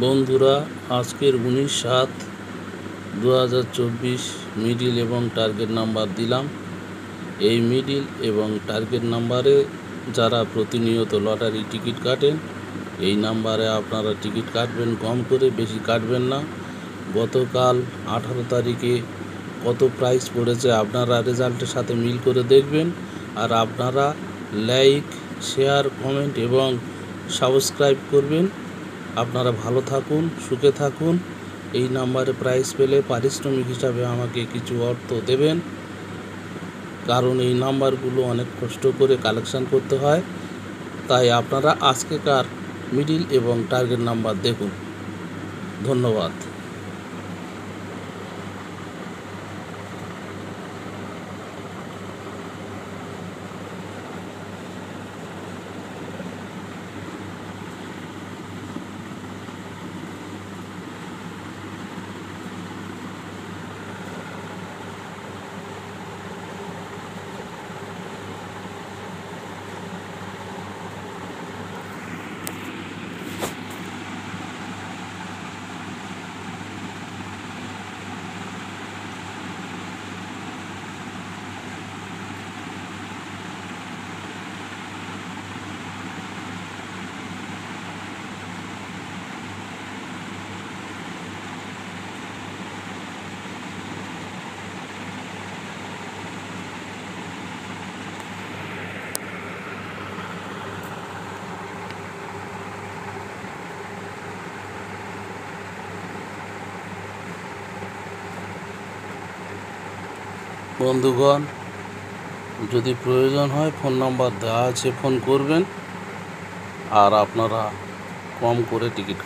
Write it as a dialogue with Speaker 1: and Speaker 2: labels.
Speaker 1: বন্ধুরা, আজকের 19/7/2024 মিডিল এবং টার্গেট নাম্বার দিলাম। এই মিডিল এবং টার্গেট নাম্বারে যারা প্রতিনিয়ত লটারি টিকিট কাটেন, এই নাম্বারে আপনারা টিকিট কাটবেন কম করে, বেশি কাটবেন না। গতকাল 18 তারিখে কত প্রাইস পড়েছে আপনারা রেজাল্টের সাথে মিল করে দেখবেন। আর আপনারা লাইক, শেয়ার, কমেন্ট এবং সাবস্ক্রাইব করবেন। আপনারা ভালো থাকুন, সুখে থাকুন। এই নাম্বারে প্রাইজ পেলে পারিশ্রমিক হিসাবে আমাকে কিছু অর্থ দেবেন, কারণ এই নাম্বারগুলো অনেক কষ্ট করে কালেকশান করতে হয়। তাই আপনারা আজকেকার মিডিল এবং টার্গেট নাম্বার দেখুন। ধন্যবাদ। বন্ধুগণ, যদি প্রয়োজন হয় ফোন নাম্বার দেওয়া আছে, ফোন করবেন। আর আপনারা কম করে টিকিট